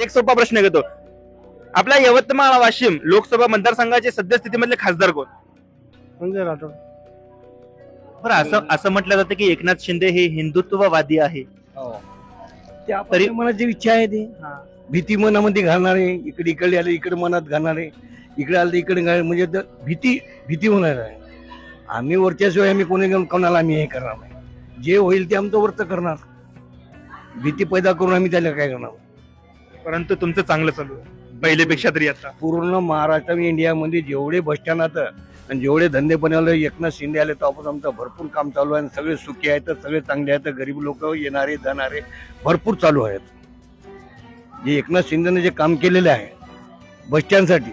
एक सोपा प्रश्न घेतो. आपल्या यवतमाळ वाशिम लोकसभा मतदारसंघाचे सद्यस्थितीमधले खासदार कोण? संजय राठोड. बरं, असं म्हटलं जातं की एकनाथ शिंदे हे हिंदुत्ववादी आहे. तरी मनाची इच्छा आहे ती भीती मनामध्ये घालणारे, इकडे आले इकडे मनात घालणारे, इकडे आले इकडे म्हणजे भीती होणार आहे. आम्ही वरच्याशिवाय आम्ही कोणाला आम्ही हे करणार नाही. जे होईल ते आमचं वरच करणार. भीती पैदा करून आम्ही त्याला काय करणार. परंतु तुमचं चांगलं चालू आहे पहिलेपेक्षा तरी. आता पूर्ण महाराष्ट्र आणि इंडियामध्ये जेवढे बस स्टँड आणि जेवढे धंदे बनवले एकनाथ शिंदे आले तेव्हापासून आमचं भरपूर काम चालू आहे. सगळे सुखी आहेत, सगळे चांगले आहेत. गरीब लोक येणारे जाणारे भरपूर चालू आहेत. जे एकनाथ शिंदेने जे काम केलेले आहे बस स्टँडसाठी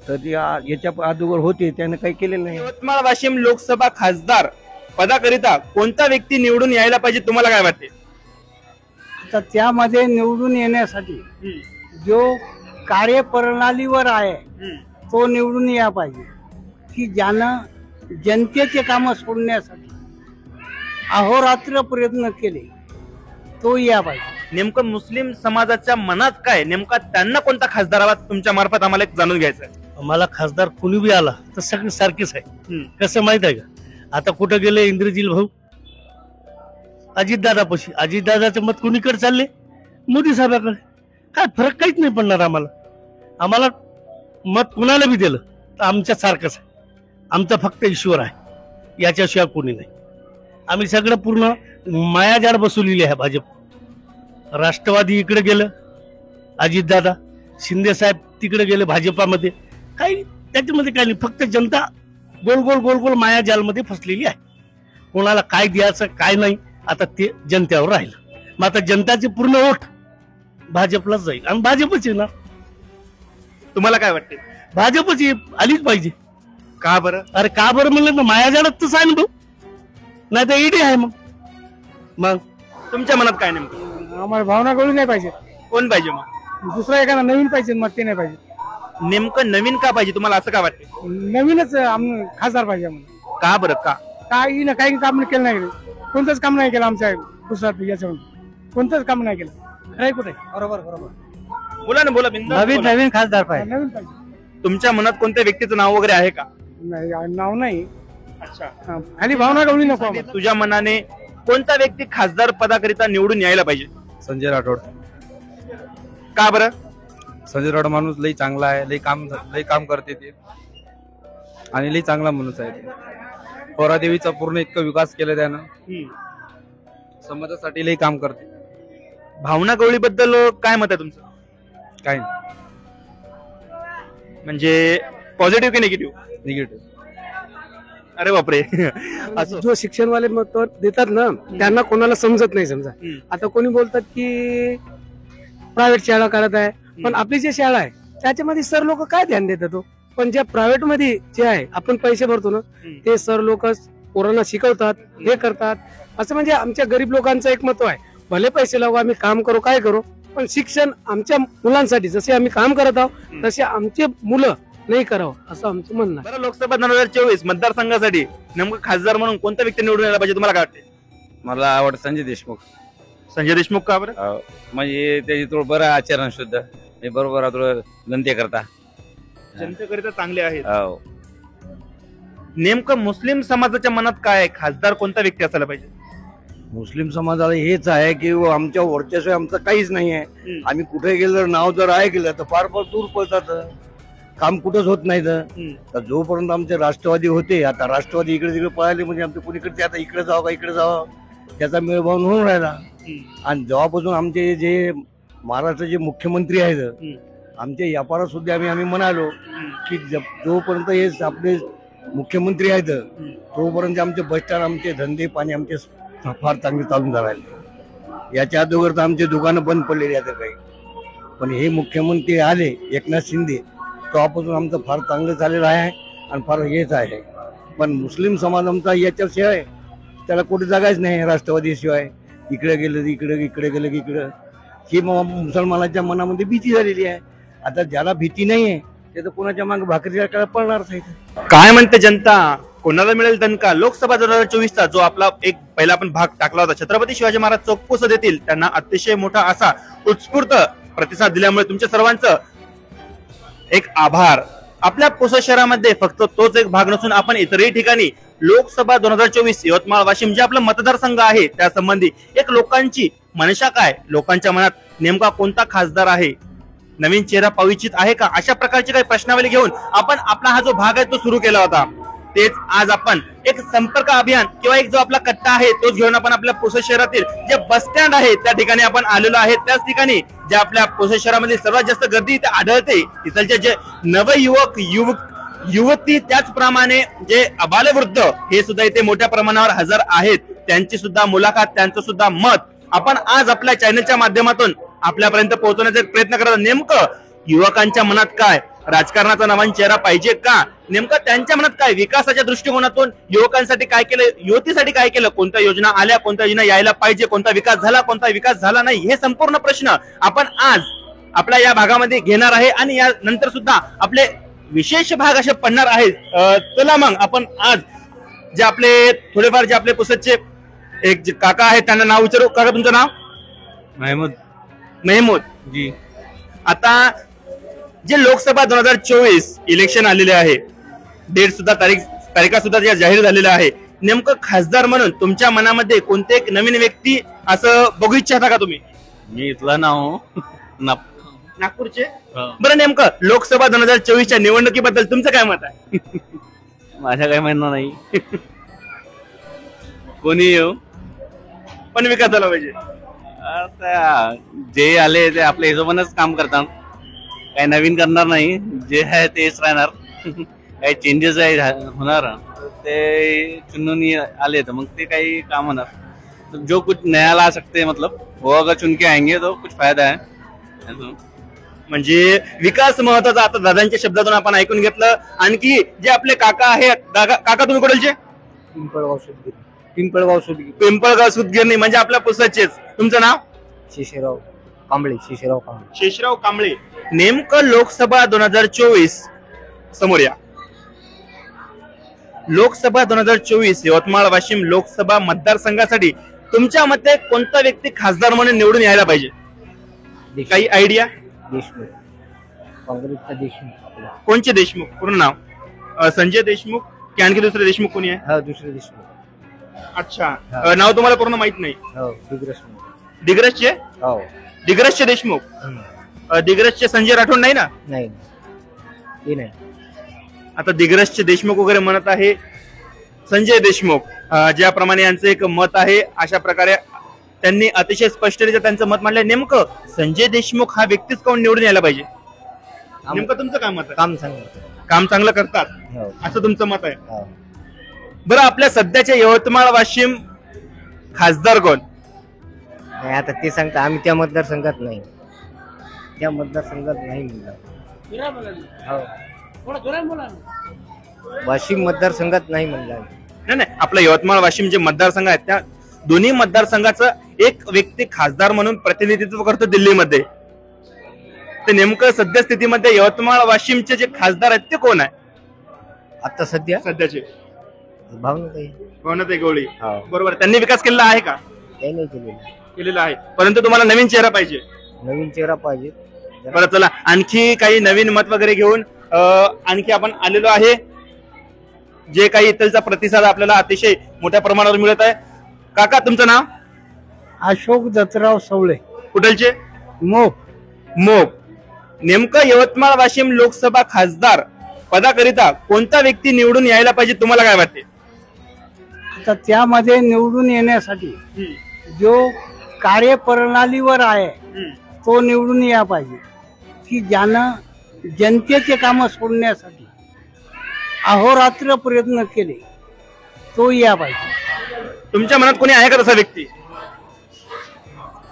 तर ते याच्या अगोदर होते त्याने काही केलेलं नाही. यवतमाळ वाशिम लोकसभा खासदार पदाकरिता कोणता व्यक्ती निवडून यायला पाहिजे तुम्हाला काय वाटते? तर त्यामध्ये निवडून येण्यासाठी जो कार्यप्रणालीवर आहे तो निवडून या पाहिजे, की ज्यानं जनतेचे काम सोडण्यासाठी अहोरात्र प्रयत्न केले तो या पाहिजे. नेमकं मुस्लिम समाजाच्या मनात काय, नेमका त्यांना कोणता खासदार हवा तुमच्या मार्फत आम्हाला एक जाणून घ्यायचं आहे. मला खासदार कुणी बी आला तर सगळे सारखेच आहे. कसं माहित आहे का, आता कुठं गेले इंद्रजील भाऊ अजितदादा पशी, अजितदादाचं मत कुणीकडे चालले? मोदी साहेबाकडे. काय फरक काहीच नाही पडणार आम्हाला. आम्हाला मत कुणाला बी दिलं तर आमच्या सारखंच आहे. आमचा फक्त ईश्वर आहे, याच्याशिवाय कोणी नाही. आम्ही सगळं पूर्ण मायाजाळ बसवलेली आहे. भाजप राष्ट्रवादी इकडे गेलं, अजितदादा शिंदे साहेब तिकडे गेले भाजपामध्ये. काही त्याच्यामध्ये काही नाही, फक्त जनता गोल गोल गोल गोल मायाजालमध्ये फसलेली आहे. कोणाला काय द्यायचं काय नाही आता ते जनतेवर राहिलं. मग आता जनताचे पूर्ण वोट भाजपलाच जाईल आणि भाजपच येणार. तुम्हाला काय वाटते? भाजपच आलीच पाहिजे. का बरं? अरे का बरं म्हणलं ना, मायाजाळात तर आहे ना भाऊ, नाही तर ईडी आहे. मग तुमच्या मनात काय नेमकं? आम्हाला भावना कळू नाही पाहिजे. कोण पाहिजे मग? दुसरा एखादा नवीन पाहिजे, मग ते नाही पाहिजे. नेमकं नवीन का पाहिजे तुम्हाला, असं का वाटते? नवीनच खासदार पाहिजे आम्हाला. का बरं? का काही काम केलं नाही, कोणतंच काम नाही केलं आमच्या गुजरात याच्यामध्ये. कोणतंच काम नाही केलं. खरं कुठे? बरोबर. बोला ना, बोला. बिनधास्त बोला. नवीन खासदार पाहिजे. नवीन पाहिजे. तुमच्या मनात कोणत्या व्यक्तीचं नाव वगैरे आहे का? नाही, नाव नाही. अच्छा, खाली भावना कळू नको. तुझ्या मनाने कोणता व्यक्ती खासदार पदाकरिता निवडून यायला पाहिजे? संजय राठोड. का बरं? संजय राठोड माणूस लई चांगला आहे, लई काम करते ते आणि लई चांगला माणूस आहे ते. पोरादेवीचा पूर्ण इतका विकास केला त्यानं, समाजासाठी लई काम करते. भावना गवळी बद्दल काय मत आहे तुमचं? काय म्हणजे पॉझिटिव्ह की निगेटिव्ह? निगेटिव्ह. अरे बापरे. असं जो शिक्षणवाले मत देतात ना त्यांना कोणाला समजत नाही. समजा आता कोणी बोलतात की प्रायव्हेट शाळा काढत आहे, पण आपली जी शाळा आहे त्याच्यामध्ये सर लोक काय ध्यान देतात हो? पण ज्या प्रायव्हेट मध्ये जे आहे आपण पैसे भरतो ना ते सर लोक पोरांना शिकवतात, हे करतात. असं म्हणजे आमच्या गरीब लोकांचं एक महत्व आहे, भले पैसे लावू आम्ही काम करू काय करू, पण शिक्षण आमच्या मुलांसाठी जसे आम्ही काम करत आहोत तसे आमचे मुलं नाही करावं असं आमचं म्हणणं आहे. बरं, लोकसभा 2024 मतदारसंघासाठी नेमकं खासदार म्हणून कोणता व्यक्ती निवडून यायला पाहिजे तुम्हाला काय वाटते? मला आवडतं संजय देशमुख. संजय देशमुख का बरं? म्हणजे त्याची थोडं बरं आचरण शुद्ध, बरोबर थोडं जनते करता, जनतेकरिता चांगले आहेत. नेमकं मुस्लिम समाजाच्या मनात काय आहे, खासदार कोणता व्यक्ती असायला पाहिजे? मुस्लिम समाजाला हेच आहे की आमच्या वरच्याशिवाय आमचं काहीच नाही आहे. आम्ही कुठे गेलं नाव जर ऐकलं तर फार फार दूर पळतात, काम कुठंच होत नाही. तर जोपर्यंत आमचे राष्ट्रवादी होते, आता राष्ट्रवादी इकडे तिकडे पळाले म्हणजे आमचे कुणीकडे आता इकडे जावं का इकडे जावं त्याचा मेळभाव होऊन राहिला. आणि जेव्हापासून आमचे जे महाराष्ट्राचे मुख्यमंत्री आहेत, आमचे व्यापारात सुद्धा आम्ही म्हणालो की जोपर्यंत हे आपले मुख्यमंत्री आहेत तोपर्यंत आमचे बस स्टँड, आमचे धंदे पाणी आमचे फार चांगले चालून राहिले. याच्या अगोदर तर आमचे दुकानं बंद पडलेली आहेत काही, पण हे मुख्यमंत्री आले एकनाथ शिंदे तेव्हापासून आमचं फार चांगलं चाललेलं आहे आणि फार हेच आहे. पण मुस्लिम समाज आमचा याच्याशिवाय त्याला कुठे जागाच नाही राष्ट्रवादीशिवाय. इकडे गेलं इकडे गेलं की इकडं, ही मुसलमानाच्या मनामध्ये भीती झालेली आहे. आता ज्याला भीती नाहीये ते तर कोणाच्या मागे भाकरीच्या पडणारच आहे. काय म्हणते जनता, कोणाला मिळेल दणका? लोकसभा 2024चा जो आपला एक पहिला आपण भाग टाकला होता, छत्रपती शिवाजी महाराज चौक पुसद येतील त्यांना अतिशय मोठा असा उत्स्फूर्त प्रतिसाद दिल्यामुळे तुमच्या सर्वांचं एक आभार. आपल्या पुसद शहरामध्ये फक्त तोच एक भाग नसून आपण इतरही ठिकाणी लोकसभा 2024 यवतमाळ वाशिम जे आपलं मतदारसंघ आहे त्या संबंधी एक लोकांची मनशा काय, लोकांच्या मनात नेमका कोणता खासदार आहे, नवीन चेहरा पाहू इच्छित आहे का, अशा प्रकारची काही प्रश्नावली घेऊन आपण आपला हा जो भाग आहे तो सुरू केला होता. तेच आज आपण एक संपर्क अभियान किंवा एक जो आपला कट्टा आहे तोच घेऊन आपण आपल्या पुसद शहरातील जे बस स्टँड आहे त्या ठिकाणी आपण आलेलो आहे. त्याच ठिकाणी जे आपल्या पुसद शहरामध्ये सर्वात जास्त गर्दी इथे आढळते तिथलचे जे नवयुवक युवती त्याचप्रमाणे जे अबालवृद्ध हे सुद्धा इथे मोठ्या प्रमाणावर हजर आहेत. त्यांची सुद्धा मुलाखत, त्यांचं सुद्धा मत आपण आज आपल्या चॅनलच्या माध्यमातून आपल्यापर्यंत पोहोचवण्याचा प्रयत्न करत. नेमकं युवकांच्या मनात काय, राजकारणाचा नवीन चेहरा पाहिजे का, नेमकं त्यांच्या मनात काय, विकासाच्या दृष्टिकोनातून युवकांसाठी काय केलं, युवतीसाठी काय केलं, कोणत्या योजना आल्या, कोणत्या योजना यायला पाहिजे, कोणता विकास झाला, कोणता विकास झाला नाही, हे संपूर्ण प्रश्न आपण आज आपल्या या भागामध्ये घेणार आहे. आणि या नंतर सुद्धा आपले विशेष भाग असे पडणार आहेत. चला मग आपण आज जे आपले थोडेफार जे आपले पुसदचे एक जे काका आहेत त्यांना नाव विचारू. काका तुमचं नाव? महमूद जी. आता जे लोकसभा 2024 इलेक्शन आलेले आहे, डेट सुद्धा तारीखा सुद्धा ज्या जाहीर झालेल्या आहे, नेमकं खासदार म्हणून तुमच्या मनामध्ये कोणते एक नवीन व्यक्ती असं बघू इच्छिता का तुम्ही? मी इथला नाव नागपूरचे. बरं, नेमकं लोकसभा 2024च्या निवडणुकीबद्दल तुमचं काय मत आहे? माझ्या काही म्हणणं नाही. कोणी येऊ पण विकास झाला पाहिजे. आता जे आले ते आपल्या हिशोबानेच काम करतात, काही नवीन करणार नाही, जे आहे तेच राहणार. काही चेंजेस होणार ते चुनून आले तर मग ते काही काम होणार. तो जो कुछ नया ला सकते मतलब वो अगर चुन के आएंगे तो कुछ फायदा है. म्हणजे विकास महत्वाचा. आता दादांच्या शब्दातून आपण ऐकून घेतलं. आणखी जे आपले काका आहेत, काका तुम्ही कुठलचे? पिंपळगाव सुदगी. पिंपळगाव सुदगिरणी म्हणजे आपल्या पुसदचेच. तुमचं नाव? शेषराव कांबळे. शेषराव कांबळे. नेमकं लोकसभा 2024 समोर या. लोकसभा 2024 यवतमाळ वाशिम लोकसभा मतदारसंघासाठी तुमच्या मते कोणता व्यक्ती खासदार म्हणून निवडून यायला पाहिजे? काही आयडिया? देशमुख, काँग्रेसचा देशमुख. कोणचे देशमुख? पूर्ण नाव? संजय देशमुख की आणखी दुसरे देशमुख कोणी आहे? हा, दुसरे देशमुख. अच्छा, नाव तुम्हाला पूर्ण माहित नाही? हो, दिग्रसचे. हो, दिग्रसचे देशमुख. दिग्रसचे संजय राठोड नाही ना? नाही. आता दिग्रसचे देशमुख वगैरे म्हणत आहे संजय देशमुख. ज्याप्रमाणे यांचं एक मत आहे अशा प्रकारे त्यांनी अतिशय स्पष्टरित्या त्यांचं मत मांडलंय. नेमकं संजय देशमुख हा व्यक्तीच कोण निवडून यायला पाहिजे? नेमकं तुमचं काय मत आहे? काम चांगलं करतात असं तुमचं मत आहे? बरं, आपल्या सध्याच्या यवतमाळ वाशिम खासदार कोण? आता ते सांगता, आम्ही त्या मतदारसंघात नाही वाशिम मतदारसंघात नाही म्हणलं. नाही, आपला यवतमाळ वाशिम जे मतदारसंघ आहेत त्या दोन्ही मतदारसंघाचं एक व्यक्ती खासदार म्हणून प्रतिनिधित्व करतो दिल्लीमध्ये. तर नेमकं सध्या स्थितीमध्ये यवतमाळ वाशिमचे जे खासदार आहेत ते कोण आहे आता सध्याचे? भावनाताई गवळी. बरोबर. त्यांनी विकास केलेला आहे का? केलेला आहे, परंतु तुम्हाला नवीन चेहरा पाहिजे. बरं, चला आणखी काही नवीन मत वगैरे घेऊन आणखी आपण आलेलो आहे. जे काही इथलचा प्रतिसाद आपल्याला अतिशय मोठ्या प्रमाणावर मिळत आहे. काका तुमचं नाव? अशोक दत्तराव सवळे. कुठलचे? मोप. नेमकं यवतमाळ वाशिम लोकसभा खासदार पदाकरिता कोणता व्यक्ती निवडून यायला पाहिजे तुम्हाला काय वाटते? तर त्यामध्ये निवडून येण्यासाठी जो कार्यप्रणालीवर आहे तो निवडून या पाहिजे, की ज्यानं जनतेचे काम सोडण्यासाठी अहोरात्र प्रयत्न केले तो या पाहिजे. तुमच्या मनात कोणी आहे का तसा व्यक्ती?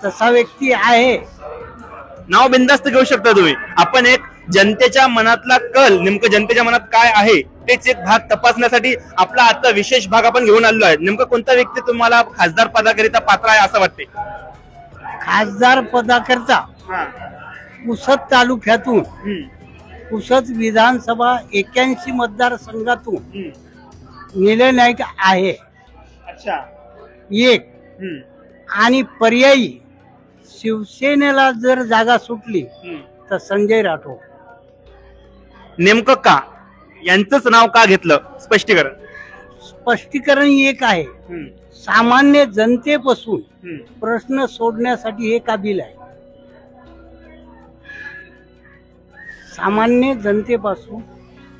तसा व्यक्ती आहे. नाव बिनधास्त घेऊ शकता तुम्ही. आपण एक जनतेच्या मनातला कल, नेमकं जनतेच्या मनात काय आहे तेच एक भाग तपासण्यासाठी आपला आता विशेष भाग आपण घेऊन आलेलो आहे. नेमकं कोणता व्यक्ती तुम्हाला खासदार पदाकरिता पात्र आहे असं वाटते? खासदार पदाकरता पुसद तालुक्यातून पुसद विधानसभा 81 मतदारसंघातून निलय नाईक आहे. अच्छा. एक आणि पर्यायी शिवसेनेला जर जागा सुटली तर संजय राठोड. नेमकं का यांचंच नाव का घेतलं? स्पष्टीकरण. स्पष्टीकरण एक आहे, सामान्य जनतेपासून प्रश्न सोडण्यासाठी हे काबिल आहे. सामान्य जनतेपासून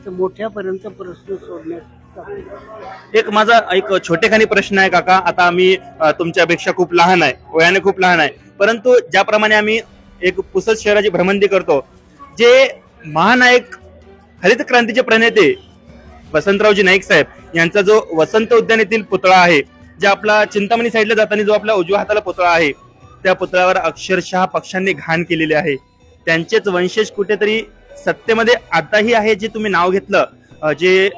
तर मोठ्यापर्यंत प्रश्न सोडण्यासाठी. एक माझा एक छोटेखानी प्रश्न आहे काका. आता आम्ही तुमच्यापेक्षा खूप लहान आहे, वयाने खूप लहान आहे, परंतु ज्याप्रमाणे आम्ही एक पुसद शहराची भ्रमंती करतो, जे महानायक हरित क्रांतीचे प्रणेते वसंतरावजी नाईक साहेब यांचा जो वसंत उद्यान येथील पुतळा आहे, जे आपला चिंतामणी साईडला जाताना जो आपल्या उजव्या हाताला पुतळा आहे, त्या पुतळ्यावर अक्षरशः पक्षांनी घाण केलेली आहे. त्यांचेच वंशज कुठेतरी सत्तेमध्ये आताही आहे, जे तुम्ही नाव घेतलं, जे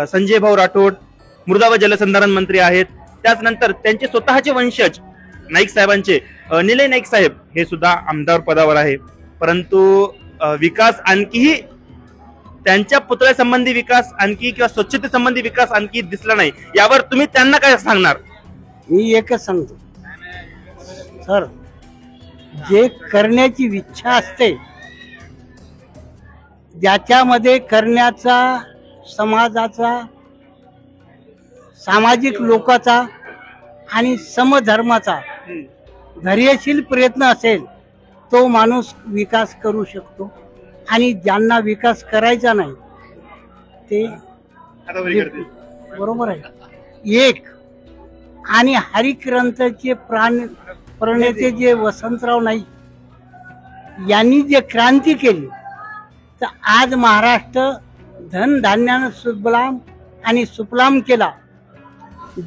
संजय भाऊ राठोड मृदा व जलसंधारण मंत्री आहेत. त्याच नंतर त्यांचे स्वतःचे वंशज नाईक साहेबांचे निलय नाईक साहेब हे सुद्धा आमदार पदावर आहे. परंतु विकास आणखीही त्यांच्या पुतळ्यासंबंधी विकास आणखी किंवा स्वच्छतेसंबंधी विकास आणखी दिसला नाही. यावर तुम्ही त्यांना काय सांगणार? मी एकच सांगतो सर, जे करण्याची इच्छा असते, ज्याच्यामध्ये करण्याचा समाजाचा, सामाजिक लोकांचा आणि समधर्माचा धैर्यशील प्रयत्न असेल, तो माणूस विकास करू शकतो. आणि ज्यांना विकास करायचा नाही ते बरोबर आहे. एक आणि हरिक्रांतीचे प्रणेते जे वसंतराव नाईक यांनी जे क्रांती केली, तर आज महाराष्ट्र धनधान्यानं सुबलाम आणि सुफलाम केला.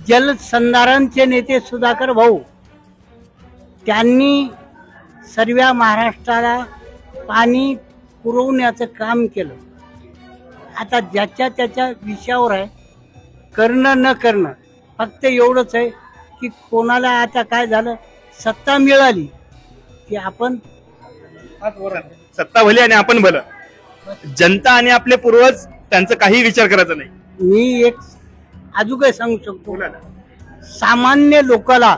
जलसंधारणचे नेते सुधाकर भाऊ, त्यांनी सर्व महाराष्ट्राला पाणी पुरवण्याचं काम केलं. आता ज्याच्या त्याच्या विषयावर आहे, करणं न करणं. फक्त एवढंच आहे की कोणाला आता काय झालं, सत्ता मिळाली की आपण सत्ता भली आणि आपण भलं. जनता आणि आपले पूर्वज त्यांचा काही विचार करायचा नाही. मी एक अजून काय सांगू शकतो, सामान्य लोकाला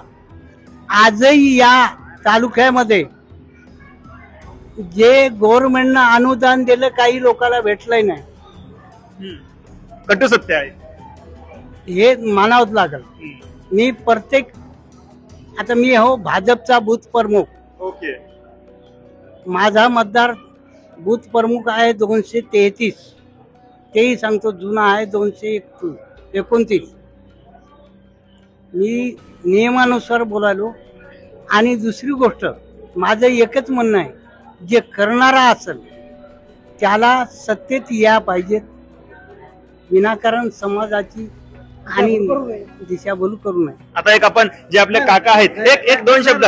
आजही या तालुक्यामध्ये जे गव्हर्नमेंटनं अनुदान दिलं, काही लोकांना भेटलंय नाही. कटू सत्य आहे, हे मानावंच लागल. मी प्रत्येक, आता मी हो भाजपचा बूथ प्रमुख. ओके. माझा मतदार बूथ प्रमुख आहे 233. तेही सांगतो, जुना आहे 229. मी नियमानुसार बोलालो. आणि दुसरी गोष्ट, माझं एकच म्हणणं आहे, जे करणारा असेल त्याला सत्तेत या पाहिजेत, विनाकारण समाजाची आणि दिशाभूल करू नये. आता एक आपण जे आपले काका आहेत, एक दोन शब्द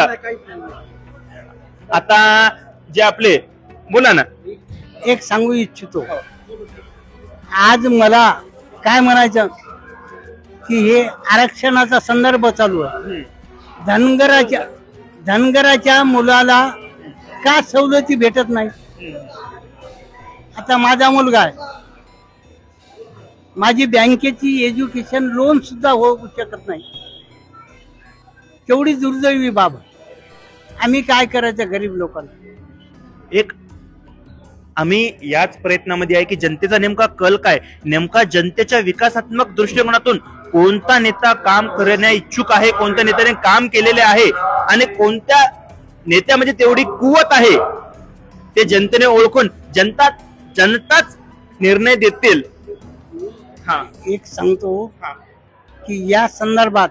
आता जे आपले बोला ना. एक सांगू इच्छितो, आज मला काय म्हणायचं की हे आरक्षणाचा संदर्भ चालू आहे. धनगराच्या मुलाला का सवलती भेटत नाही? आता माझा मुलगा आहे, माझी बँकेची एज्युकेशन लोन सुद्धा होऊ शकत नाही. केवढी दुर्दैवी बाब. आम्ही काय करायचं गरीब लोकांना? एक आम्ही याच प्रयत्नामध्ये आहे की जनतेचा नेमका कल काय, नेमका जनतेच्या विकासात्मक दृष्टिकोनातून कोणता नेता काम करण्या इच्छुक आहे, कोणत्या नेत्याने काम केलेले आहे आणि कोणत्या नेत्यामध्ये तेवढी कुवत आहे, ते जनतेने ओळखून जनताच निर्णय देतील. एक सांगतो की या संदर्भात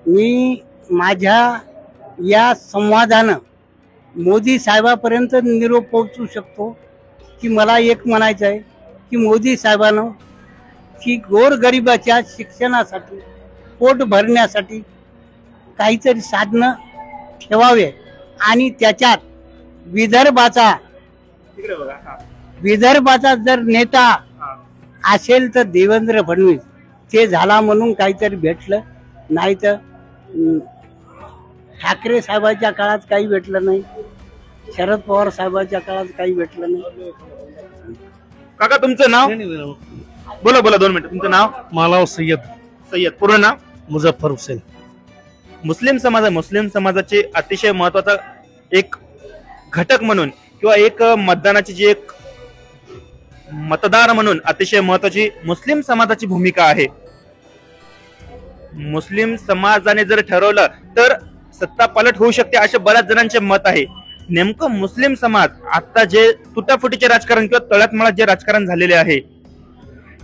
मी माझ्या या संवादानं मोदी साहेबापर्यंत निरोप पोहोचू शकतो की मला एक म्हणायचं आहे की मोदी साहेबांनो की गोरगरिबाच्या शिक्षणासाठी, पोट भरण्यासाठी काहीतरी साधनं ठेवावे. आणि त्याच्यात विदर्भाचा जर नेता असेल तर देवेंद्र फडणवीस. ते झाला म्हणून काहीतरी भेटलं, नाही तर ठाकरे साहेबांच्या काळात काही भेटलं नाही, शरद पवार साहेबांच्या काळात काही भेटलं नाही. काका तुमचं नाव बोला. 2 मिनिट. तुमचं नाव? मालाव सय्यद. पूर्ण नाव? मुझफ्फर हुसेन. मुस्लिम समाजाचे अतिशय महत्वाचा एक घटक म्हणून किंवा एक मतदानाची जी एक मतदार म्हणून अतिशय महत्वाची मुस्लिम समाजाची भूमिका आहे. मुस्लिम समाजाने जर ठरवलं तर सत्ता पालट होऊ शकते असे बऱ्याच जणांचे मत आहे. नेमकं मुस्लिम समाज आता जे तुटाफुटीचे राजकारण किंवा तळ्यात मळात जे राजकारण झालेले आहे,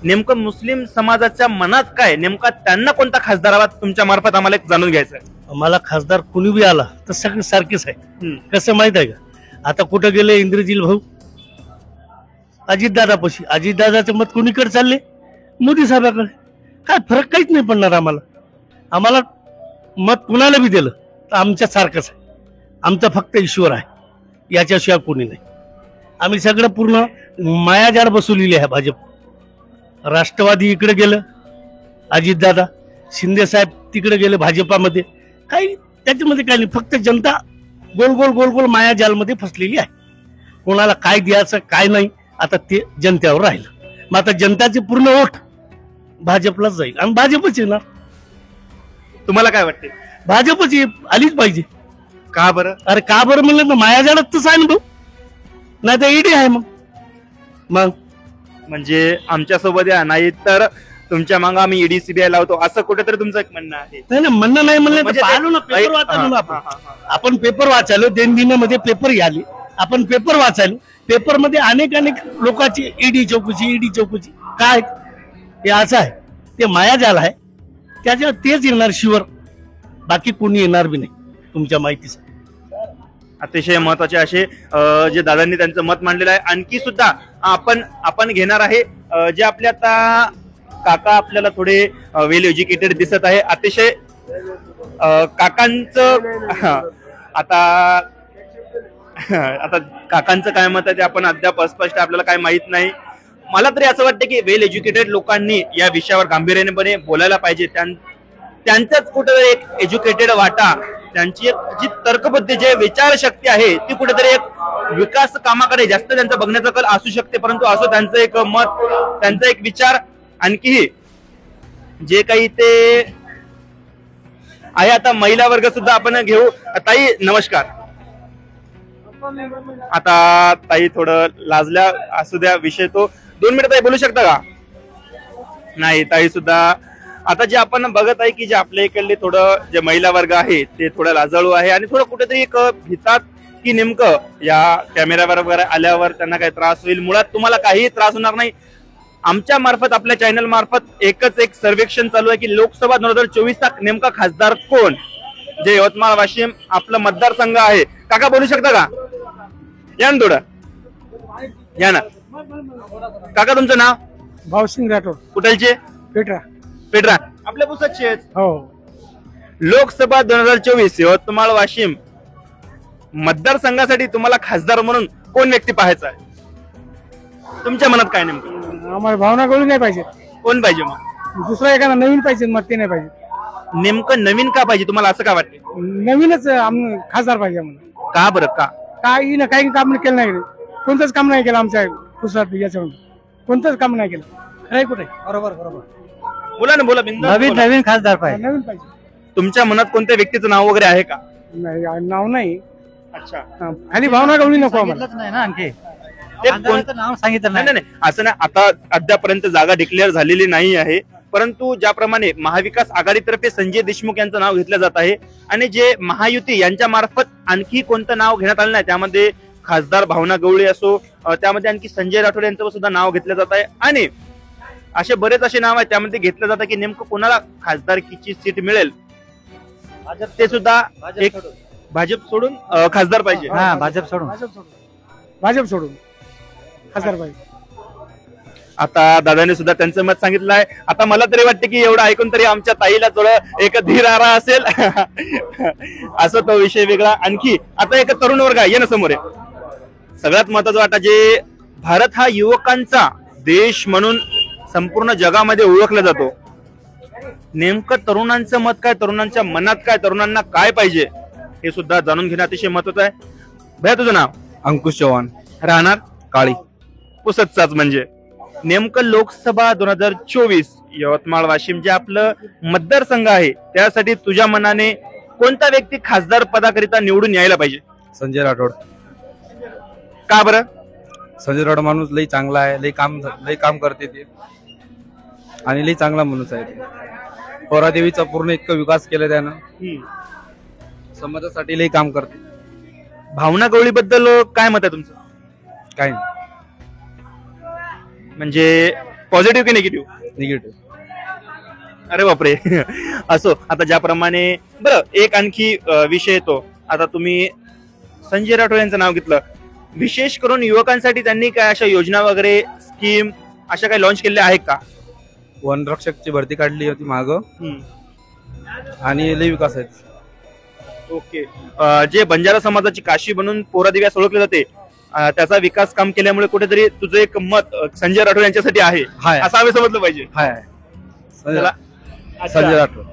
नेमकं मुस्लिम समाजाच्या मनात काय, नेमका त्यांना कोणता खासदार हवा तुमच्या मार्फत आम्हाला एक जाणून घ्यायचं आहे. आम्हाला खासदार कुणी बी आला तर सगळे सारखेच आहे. कसं माहित आहे का, आता कुठं गेले इंद्रजील भाऊ अजितदादापाशी, अजितदादाचं मत कुणीकडे चालले, मोदी साहेबाकडे. काय फरक काहीच नाही पडणार आम्हाला. आम्हाला मत कुणाला बी दिलं तर आमच्या सारखंच आहे. आमचा फक्त ईश्वर आहे, याच्याशिवाय कोणी नाही. आम्ही सगळं पूर्ण मायाजाळ बसवलेली आहे. भाजप, राष्ट्रवादी इकडे गेलं अजितदादा, शिंदे साहेब तिकडे गेले भाजपामध्ये. काही त्याच्यामध्ये काही नाही, फक्त जनता गोल गोल गोल गोल मायाजालमध्ये फसलेली आहे. कोणाला काय द्यायचं काय नाही आता ते जनतेवर राहिलं. मग आता जनताचे पूर्ण वोट भाजपलाच जाईल आणि भाजपच येणार. तुम्हाला काय वाटते? भाजपच आलीच पाहिजे. का बरं? अरे का बरं म्हणलं तर मायाजाळात तसं आहे ना भाऊ, नाही तर ईडी आहे. मग म्हणजे आमच्या सोबत या, नाही तर तुमच्या मागे आम्ही ईडी सीबीआय लावतो असं कुठेतरी तुमचं एक म्हणणं आहे. नाही म्हणणं नाही म्हणलं म्हणजे तर पाहिलं ना, पेपर वाचायलो ना आपण पेपर वाचायलो. देणगीमध्ये पेपर आले, आपण पेपर वाचायलो. पेपर मध्ये अनेक लोकांची ईडी चौकशी काय हे असं आहे. ते मायाजाल आहे, त्याच्यावर तेच येणार शिवर, बाकी कोणी येणार बी नाही. तुमच्या माहितीच अतिशय महत्वाचे असे जे दादांनी त्यांचं मत मांडलेलं आहे. आणखी सुद्धा आपण घेणार आहे जे आपले आता काका आपल्याला थोडे वेल एज्युकेटेड दिसत आहे. अतिशय काकांचं आता काकांचं काय मत आहे ते आपण अद्याप अस्पष्ट, आपल्याला काय माहित नाही. मला तरी असं वाटतं की वेल एज्युकेटेड लोकांनी या विषयावर गांभीर्याने बोलायला पाहिजे. त्यांचाच कुठेतरी एक एज्युकेटेड वाटा, त्यांची एक जी तर्कबुद्धी, जे विचारशक्ती आहे ती कुठेतरी एक विकास कामाकडे जास्त त्यांचा बघण्याचा कल असू शकते. परंतु असं त्यांचं एक मत, त्यांचा एक विचार, आणखी जे काही ते आहे. आता महिला वर्ग सुद्धा आपण घेऊ. ताई नमस्कार. आता ताई थोडं लाजल्या असू द्या, विषय तो 2 मिनिटं ताई बोलू शकता का? नाही, ताई सुद्धा आता जे आपण बघत आहे की जे आपल्या इकडले थोडं जे महिला वर्ग आहे ते थोडं लाजाळू आहे आणि थोडं कुठेतरी एक भीतात की नेमकं या कॅमेऱ्यावर वगैरे आल्यावर त्यांना काही त्रास होईल. मुळात तुम्हाला काही त्रास होणार नाही. आमच्या मार्फत, आपल्या चॅनल मार्फत एकच एक सर्वेक्षण चालू आहे की लोकसभा 2024 चा नेमका खासदार कोण, जे यवतमाळ वाशिम आपलं मतदारसंघ आहे. काका बोलू शकता का? या ना थोडं, या ना. काका तुमचं नाव? भावसिंग राठोड. कुठलचे? पेटरा. आपल्या पुसतचे आहेत. हो. लोकसभा 2024 यवतमाळ वाशिम मतदारसंघासाठी तुम्हाला खासदार म्हणून कोण व्यक्ती पाहायचा आहे? तुमच्या मनात काय नेमकं? आम्हाला भावना गवळी नाही पाहिजे. कोण पाहिजे मग? दुसरा एखादा नवीन पाहिजे, मग ते नाही पाहिजे. नेमकं नवीन का पाहिजे तुम्हाला, असं का वाटते? नवीनच खासदार पाहिजे आम्हाला. का बरं? का? काही ना काही काम केलं नाही, कोणतंच काम नाही केलं आमच्या पुसरात, याच्यामध्ये कोणतंच काम नाही केलं. खरंय कुठे? बरोबर. बोला ना, बोला. बिनधास्त बोला. नवीन खासदार पाहिजे. नवीन पाहिजे. तुमच्या मनात कोणत्या व्यक्तीचं नाव वगैरे आहे का? नाही, नाव नाही. अच्छा. आणि भावना गवळी नको आम्हाला. नाही ना, आणखी ते नाव सांगितलं नाही, असं नाही. आता अद्यापर्यंत जागा डिक्लेअर झालेली नाही आहे, परंतु ज्याप्रमाणे महाविकास आघाडीतर्फे संजय देशमुख यांचं नाव घेतलं जात आहे आणि जे महायुती यांच्या मार्फत आणखी कोणतं नाव घेण्यात आलं नाही, त्यामध्ये खासदार भावना गवळी असो, त्यामध्ये आणखी संजय राठोड यांचं सुद्धा नाव घेतलं जात आहे आणि असे बरेच असे नाव आहेत त्यामध्ये घेतलं जातं की नेमकं कोणाला खासदारकीची सीट मिळेल. ते सुद्धा एक भाजप सोडून खासदार पाहिजे. भाजप सोडून खासदार पाहिजे. आता दादाने सुद्धा त्यांचं मत सांगितलं आहे. आता मला तरी वाटतं की एवढं ऐकून तरी आमच्या ताईला थोडं एक धीर आरा असेल. असं तो विषय वेगळा. आणखी आता एक तरुण वर्ग आहे, ये ना समोर आहे. सगळ्यात महत्वाचं वाटतं, जे भारत हा युवकांचा देश म्हणून संपूर्ण जगामध्ये ओळखला जातो, नेमकं तरुणांचं मत काय, तरुणांच्या मनात काय, तरुणांना काय पाहिजे हे सुद्धा जाणून घेणं अतिशय महत्वाचं आहे. भैया तुझं नाव? अंकुश चव्हाण. राहणार काळी. पुसतचाच. म्हणजे नेमकं लोकसभा 2024 यवतमाळ वाशिम जे आपलं मतदारसंघ आहे त्यासाठी तुझ्या मनाने कोणता व्यक्ती खासदार पदाकरिता निवडून यायला पाहिजे? संजय राठोड. का बरं? संजय राठोड माणूस लई चांगला आहे, लई काम करते ते आणि लई चांगला माणूस आहे ते. पोरादेवीचा पूर्ण इतका विकास केला त्यानं, समाजासाठी लई काम करते. भावना गवळी बद्दल काय मत आहे तुमचं? काही नाही, म्हणजे पॉझिटिव्ह की निगेटिव्ह? निगेटिव्ह. अरे बापरे. असो, आता ज्याप्रमाणे बरं एक आणखी विषय येतो. आता तुम्ही संजय राठोड यांचं नाव घेतलं, विशेष करून युवकांसाठी त्यांनी काय अशा योजना वगैरे स्कीम अशा काही लॉन्च केलेल्या आहेत का? वनरक्षकची भरती काढली होती माग आणि लई विकास आहे. ओके. जे बंजारा समाजाची काशी बनून पोरादिव्यास ओळखले जाते, त्याचा विकास काम केल्यामुळे कुठेतरी तुझं एक मत संजय राठोड यांच्यासाठी आहे हाय असं आम्ही समजलं पाहिजे. हाय चला. संजय राठोड.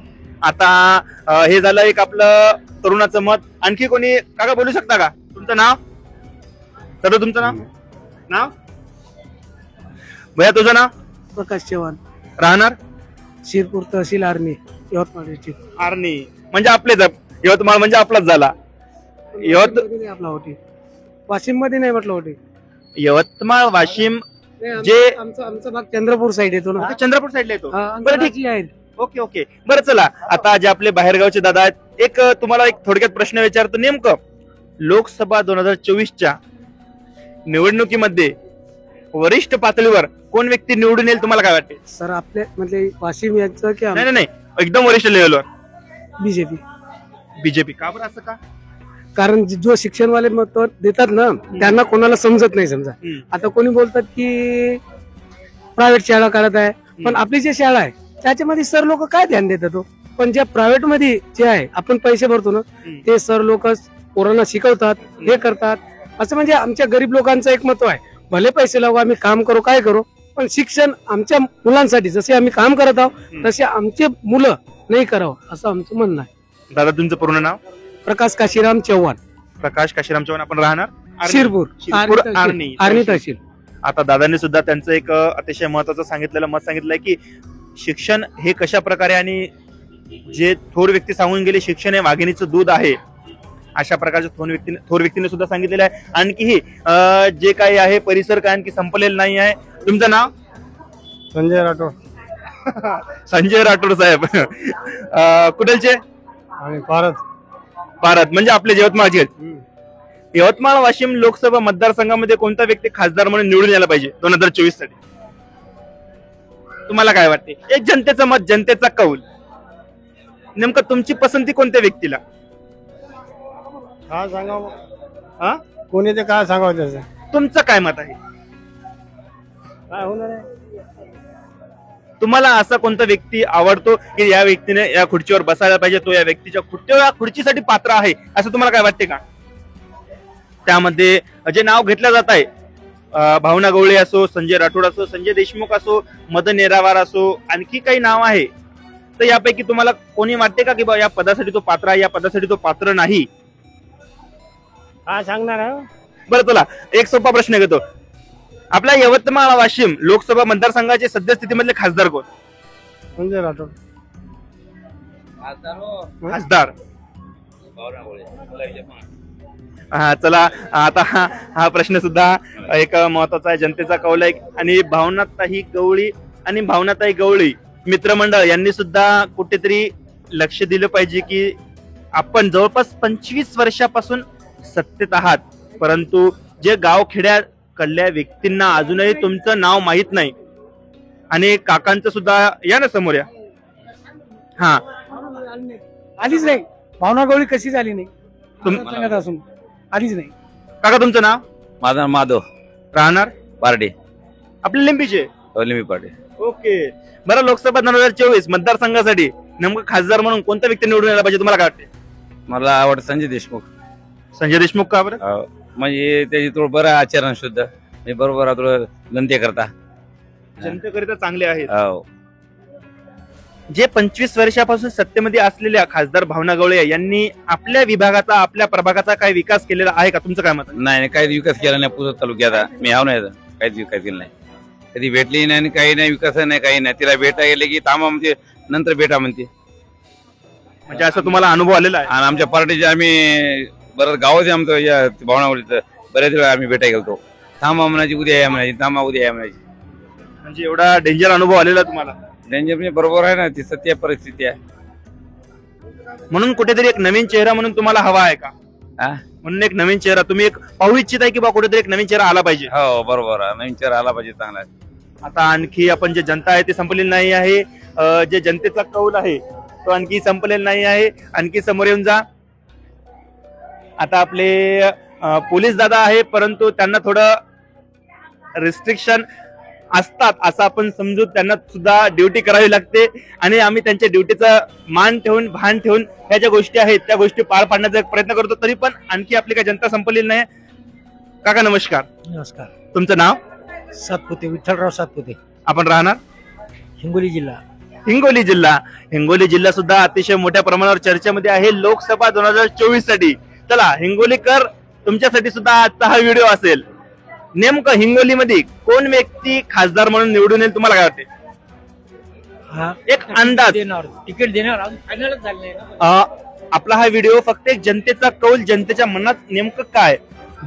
आता हे झालं एक आपलं तरुणाचं मत. आणखी कोणी काका बोलू शकता का? तुमचं नाव? तर तुमचं नाव भैया, तुझं नाव? प्रकाश चव्हाण, राहणार शिरपूर तहसील आर्मी, यवतमाळ डिस्ट्रिक्ट. आर्नी म्हणजे आपलेच, यवतमाळ म्हणजे आपलाच झाला. आपला होती, वाशिम मध्ये नाही म्हटलं होती. यवतमाळ वाशिम जे जे- आमचा भाग चंद्रपूर साईड येतो ना. चंद्रपूर साईडला येतो. बरं, ठीक. ठीक आहे. Okay okay. बरं चला, आता जे आपले बाहेरगावचे दादा आहेत, एक तुम्हाला एक थोडक्यात प्रश्न विचारतो. नेमकं लोकसभा 2024च्या निवडणुकीमध्ये वरिष्ठ पातळीवर कोण व्यक्ती निवडून येईल तुम्हाला काय वाटते? सर आपले म्हणजे वाशिम यांचं की नाही नाही नाही, एकदम वरिष्ठ लेवलवर. बीजेपी. बीजेपी. का बरं असं का? कारण जो शिक्षणवाले मत देतात ना त्यांना कोणाला समजत नाही. समजा आता कोणी बोलतात की प्रायव्हेट शाळा काढत आहे, पण आपली जी शाळा आहे त्याच्यामध्ये सर लोक काय ध्यान देतात हो? पण ज्या प्रायव्हेट मध्ये जे आहे आपण पैसे भरतो ना, ते सर लोक पोरांना शिकवतात, हे करतात. असं म्हणजे आमच्या गरीब लोकांचं एक महत्व आहे, भले पैसे लावू, आम्ही काम करू, काय करू, पण शिक्षण आमच्या मुलांसाठी जसे आम्ही काम करत आहोत तसे आमचे मुलं नाही करावं असं आमचं म्हणणं आहे. दादा तुमचं पूर्ण नाव? प्रकाश काशीराम चव्हाण, प्रकाश काशीराम चव्हाण. आपण राहणार शिरपूर, आर्नी. आर्नी तहसील. आता दादांनी सुद्धा त्यांचं एक अतिशय महत्वाचं सांगितलेलं मत सांगितलंय की शिक्षण हे कशा प्रकारे, आणि जे थोर व्यक्ती सांगून गेले शिक्षण हे वाघिणीचं दूध आहे, अशा प्रकारच्या थोर व्यक्तीने सुद्धा सांगितलेलं आहे. आणखीही जे काही आहे परिसर काय आणखी संपलेलं नाही आहे. तुमचं नाव? संजय राठोड. संजय राठोड साहेब. कुठलचे? आणि भारत. भारत म्हणजे आपले यवतमाळचे. यवतमाळ वाशिम लोकसभा मतदारसंघामध्ये कोणता व्यक्ती खासदार म्हणून निवडून यायला पाहिजे 2024 साठी? तुम्हाला काय वाटते? एक जनतेचं मत, जनतेचा कौल. नेमकं तुमची पसंती कोणत्या व्यक्तीला? काय सांगावं, हा? कोणी ते काय सांगावं त्याचं? तुमचं काय मत आहे? काय होणार आहे? तुम्हाला असा कोणता व्यक्ती आवडतो की या व्यक्तीने या खुर्चीवर बसायला पाहिजे, तो या व्यक्तीच्या खुर्चीसाठी पात्र आहे असं तुम्हाला काय वाटते का? त्यामध्ये जे नाव घेतलं जात आहे, भावना गवळी असो, संजय राठोड असो, संजय देशमुख असो, मदन येरावार असो, आणखी काही नाव आहे, तर यापैकी तुम्हाला कोणी वाटते का की बा या पदासाठी तो पात्र आहे, या पदासाठी तो पात्र नाही? काय सांगणार आहे? बरं चला, एक सोपा प्रश्न घेतो. आपल्या यवतमाळ वाशिम लोकसभा मतदारसंघाचे सद्यस्थितीमधले खासदार कोण? संजय राठोड. खासदार. हा चला, आता हा प्रश्न सुद्धा एक महत्वाचा आहे, जनतेचा कौल आहे. आणि भावनाताई गवळी आणि भावनाताई गवळी मित्रमंडळ यांनी सुद्धा कुठेतरी लक्ष दिलं पाहिजे की आपण जवळपास 25 वर्षापासून सत्तेत आहात, परंतु जे गावखेड्याकडल्या व्यक्तींना अजूनही तुमचं नाव माहित नाही. आणि काकांचं सुद्धा, या ना समोर या. हा, आलीच नाही भावना गवळी, कशी झाली नाही तुम- असून आलीच नाही. काका तुमचं नाव? माझा माधव राहणार पारडे, आपले लिंबीचे. लिंबी पारडे. ओके. बरं, लोकसभा 2024 मतदारसंघासाठी नेमकं खासदार म्हणून कोणता व्यक्ती निवडून यायला पाहिजे तुम्हाला काय वाटते? मला आवडतं संजय देशमुख. संजय देशमुख. का बरं? म्हणजे त्याची थोडं बरं आचरण शुद्ध, म्हणजे बरोबर थोडं गंते करता. जनतेकरिता चांगले आहेत. हो. जे 25 वर्षापासून सत्तेमध्ये असलेल्या खासदार भावना गवळे यांनी आपल्या विभागाचा, आपल्या प्रभागाचा काय विकास केलेला आहे का? तुमचं काय मत आहे? नाही काहीच विकास केला नाही पुसद तालुक्यात. मी हाव नाही, काहीच विकास केला नाही, कधी भेटली नाही आणि काही नाही, विकास नाही, काही नाही. तिला भेटा गेले की थांबा म्हणते, नंतर भेटा म्हणते. म्हणजे असं तुम्हाला अनुभव आलेला आहे? आणि आमच्या पार्टीचे आम्ही बरं गावात आहे आमचं या भावनावलीचं, बऱ्याच वेळा आम्ही भेटायला गेलतो. थांबा म्हणायची, उद्या या म्हणायची, थांबा उद्या या म्हणायची. म्हणजे एवढा डेंजर अनुभव आलेला तुम्हाला. डेंजर म्हणजे बरोबर आहे ना, ती सत्य परिस्थिती आहे. म्हणून कुठेतरी एक नवीन चेहरा म्हणून तुम्हाला हवा आहे का? हा? म्हणून एक नवीन चेहरा तुम्ही एक पाहू इच्छित आहे की बा कुठेतरी एक नवीन चेहरा आला पाहिजे. हो बरोबर आहे, नवीन चेहरा आला पाहिजे चांगला. आता आणखी आपण जे जनता आहे ते संपलेली नाही आहे. जे जनतेचा कौल आहे तो आणखी संपलेला नाही आहे. आणखी समोर येऊन जा. आता आपले पोलीस दादा आहे, परंतु त्यांना थोडं रिस्ट्रिक्शन असतात असं आपण समजू. त्यांना सुद्धा ड्युटी करावी लागते आणि आम्ही त्यांच्या ड्युटीचा मान ठेवून भान ठेवून ह्या ज्या गोष्टी आहेत त्या गोष्टी पार पाडण्याचा एक प्रयत्न करतो. तरी पण आणखी आपली काही जनता संपलेली नाही. काका नमस्कार. नमस्कार. तुमचं नाव? सातपुते, विठ्ठलराव सातपुते. आपण राहणार? हिंगोली जिल्हा. हिंगोली जिल्हा. हिंगोली जिल्हा सुद्धा अतिशय मोठ्या प्रमाणावर चर्चेमध्ये आहे लोकसभा 2024 साठी. चला हिंगोलीकर, तुमच्यासाठी सुद्धा आजचा हा व्हिडिओ असेल. नेमकं हिंगोलीमध्ये कोण व्यक्ती खासदार म्हणून निवडून येईल तुम्हाला काय वाटते? एक अंदाज. तिकीट देणार फायनलच झालं नाही ना. आपला हा व्हिडिओ फक्त एक जनतेचा कौल, जनतेच्या मनात नेमकं काय,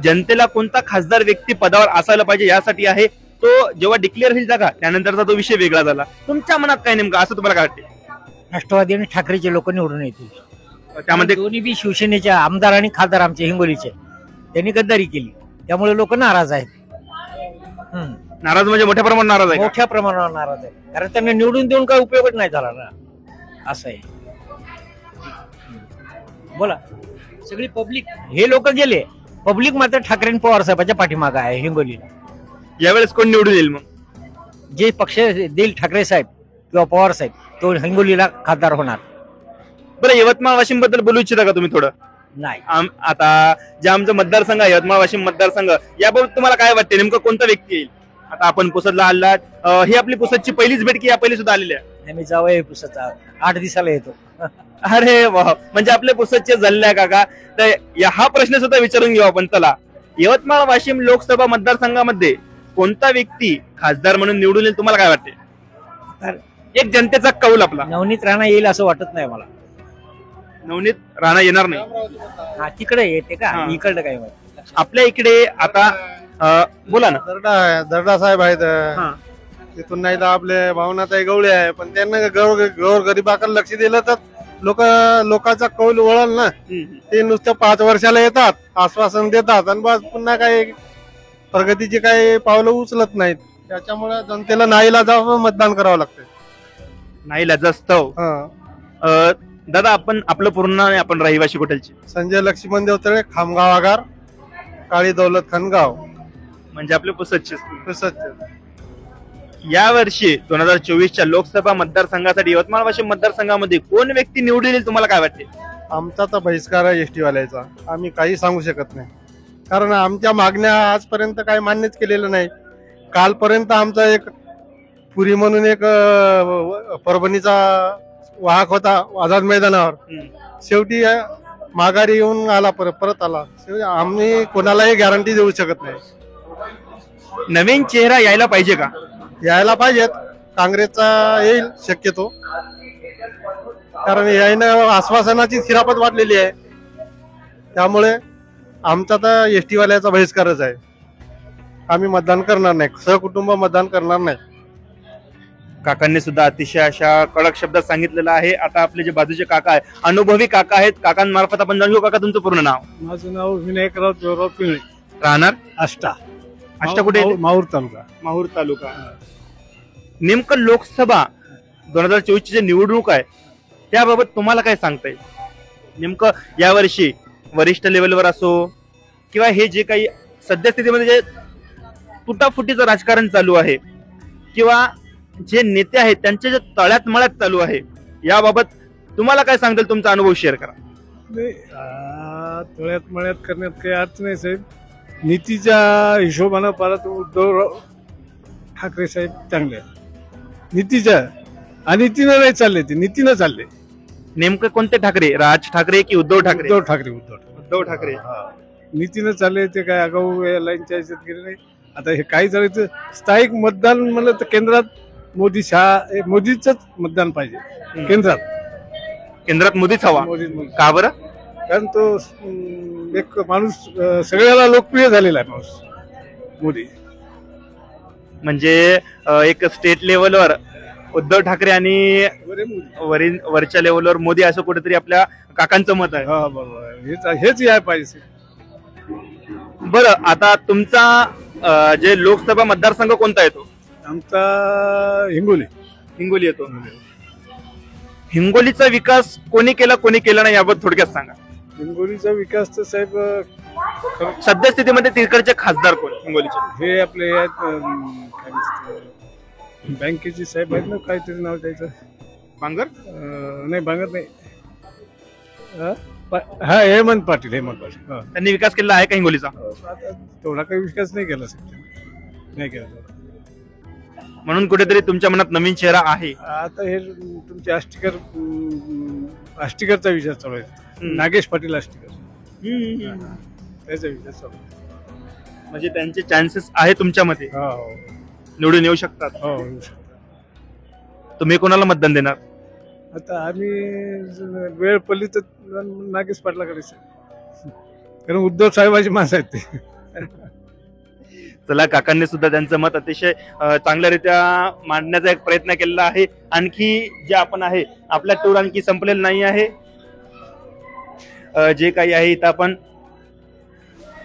जनतेला कोणता खासदार व्यक्ती पदावर असायला पाहिजे यासाठी आहे. तो जेव्हा डिक्लेअर होईल जागा त्यानंतरचा तो विषय वेगळा झाला. तुमच्या मनात काय नेमकं असं तुम्हाला काय वाटते? राष्ट्रवादी आणि ठाकरेचे लोक निवडून येतील. त्यामध्ये दोन्ही बी शिवसेनेचे आमदार आणि खासदार आमचे हिंगोलीचे, त्यांनी गद्दारी केली, त्यामुळे लोक नाराज आहेत. नाराज म्हणजे मोठ्या प्रमाणात नाराज आहे का? मोठ्या प्रमाणावर नाराज आहेत, कारण त्यांना निवडून देऊन काही उपयोगच नाही झाला ना. असं आहे. बोला. सगळी पब्लिक, हे लोक गेले, पब्लिक मात्र ठाकरे आणि पवार साहेबांच्या पाठीमागे आहे हिंगोलीला. यावेळेस कोण निवडून येईल मग? जे पक्ष देईल ठाकरे साहेब किंवा पवार साहेब, तो हिंगोलीला खासदार होणार. बरं, यवतमाळ वाशिम बद्दल बोलू इच्छिता का तुम्ही थोडं? नाही. आता जे आमचं मतदारसंघ आहे यवतमाळ वाशिम मतदारसंघ, याबाबत तुम्हाला काय वाटते? नेमकं कोणता व्यक्ती येईल? आता आपण पुसदला आलात, ही आपली पुसदची पहिलीच भेट की या पहिली सुद्धा आलेली आहे? आम्ही जावं पुसदचा 8 दिवसाला येतो. अरे वा, म्हणजे आपल्या पुसदचे झाले आहे काका. तर हा प्रश्न सुद्धा विचारून घेऊ आपण. चला, यवतमाळ वाशिम लोकसभा मतदारसंघामध्ये कोणता व्यक्ती खासदार म्हणून निवडून येईल तुम्हाला काय वाटते? एक जनतेचा कौल आपला. नवनीत राणा येईल असं वाटत नाही मला. नवनीत राणा येणार नाही? हा, तिकडे येते का? हा. इकडं काय माहिती. आपल्या इकडे आता बोला ना. दर्डा साहेब आहेत. हा. तिथून नाही तर आपले भावनाताई गवळे आहे, पण त्यांना गौर गरिबाकडे लक्ष दिलं तर लोकांचा कौल वळल ना. ते नुसतं 5 वर्षाला येतात, आश्वासन देतात आणि बस पुन्हा काही प्रगतीची काही पावलं उचलत नाहीत. त्याच्यामुळे जनतेला नाईला जावं मतदान करावं लागतं. नाही लजास्तव. दादा, आपण आपलं पूर्ण नाव, आपण रहिवाशी कुठलची? संजय लक्ष्मण देवतळे, खामगाव आगार, काळी दौलत खानगाव. म्हणजे आपले पुसदचे. या वर्षी 2024च्या लोकसभा मतदारसंघासाठी यवतमाळ वाशिम मतदारसंघामध्ये कोण व्यक्ती निवडून येईल तुम्हाला काय वाटते? आमचा तर बहिष्कार आहे एसटी वाल्याचा. आम्ही काही सांगू शकत नाही, कारण आमच्या मागण्या आजपर्यंत काही मान्यच केलेलं नाही. कालपर्यंत आमचा एक पुरी म्हणून एक परभणीचा वाहक होता आझाद मैदानावर, शेवटी माघारी येऊन आला, परत आला. आम्ही कोणालाही गॅरंटी देऊ शकत नाही. नवीन चेहरा यायला पाहिजे का? यायला पाहिजेत. काँग्रेसचा येईल शक्यतो, कारण यायनं आश्वासनाची खिरापत वाटलेली आहे. त्यामुळे आमचा तर एसटी वाल्याचा बहिष्कारच आहे. आम्ही मतदान करणार नाही, सहकुटुंब मतदान करणार नाही. काकांनी सुद्धा अतिशय अशा कडक शब्दात सांगितलेलं आहे. आता आपले जे बाजूचे काका आहेत, अनुभवी काका आहेत, काकांमार्फत आपण जाणून घेऊ. काका, तुमचं पूर्ण नाव? माझं नाव विनायकराव देवराव पिंगळे. राहणार? आष्टा. आष्टा कुठे? माहूर तालुका. माहूर तालुका. नेमकं लोकसभा 2024ची जी निवडणूक आहे त्याबाबत तुम्हाला काय सांगता येईल? नेमकं यावर्षी वरिष्ठ लेवलवर असो किंवा हे जे काही सद्यस्थितीमध्ये जे तुटाफुटीचं राजकारण चालू आहे किंवा जे नेते आहेत त्यांच्या जे तळ्यात मळ्यात चालू आहे, याबाबत तुम्हाला काय सांगतील? तुमचा अनुभव शेअर करा. तळ्यात मळ्यात करण्यात काही अर्थ नाही साहेब. नीतीच्या हिशोबानं परत उद्धव ठाकरे साहेब चांगले आहेत. नीतीच्या अनितीनं नाही चालले, ते नीतीनं चालले. नेमकं कोणते ठाकरे? राज ठाकरे की उद्धव ठाकरे? उद्धव ठाकरे. नीतीनं चालले. ते काय आगाऊ लाईनच्या ह्याच्यात गेले नाही. आता हे काही झालं स्थायिक मतदान म्हणलं तर केंद्रात मोदीच मतदान पाहिजे. केंद्रात मोदीच हवा. का बरं? कारण तो एक माणूस सगळ्याला लोकप्रिय झालेला आहे माणूस मोदी. म्हणजे एक स्टेट लेवलवर उद्धव ठाकरे आणि वरच्या लेवलवर मोदी असं कुठेतरी आपल्या काकांचं मत आहे. हा बरोबर, हेच याय पाहिजे. बरं, आता तुमचा जे लोकसभा मतदारसंघ कोणता येतो? आमचा हिंगोली येतो. हिंगोलीचा विकास कोणी केला कोणी केला नाही याबद्दल थोडक्यात सांगा. हिंगोलीचा विकास तर साहेब सध्या स्थितीमध्ये तिकडचे खासदार कोण हिंगोलीचे? हे आपले बँकेचे साहेब आहेत ना, काहीतरी नाव त्याचं, बांगर नाही बांगर नाही, हा हेमंत पाटील. त्यांनी विकास केला आहे का हिंगोलीचा? तेवढा काही विकास नाही केला साहेब, नाही केला. म्हणून कुठेतरी तुमच्या मनात नवीन चेहरा आहे. आता हे तुमचे आष्टीकरचा विचार चालू आहे, नागेश पाटील आष्टीकर, त्याचा विचार चालू आहे. म्हणजे त्यांचे चान्सेस आहे तुमच्या मते? हो, निवडून येऊ शकतात. हो. तुम्ही कोणाला मतदान देणार? आता आम्ही वेळ पडली तर नागेश पाटलाकडे, कारण उद्धव साहेबांची माणसं आहेत ते. चला, काकांनी सुद्धा त्यांचं मत अतिशय चांगल्यारीत्या मांडण्याचा एक प्रयत्न केलेला आहे. आणखी जे आपण आहे, आपला टूर आणखी संपलेला नाही आहे. जे काही आहे इथं आपण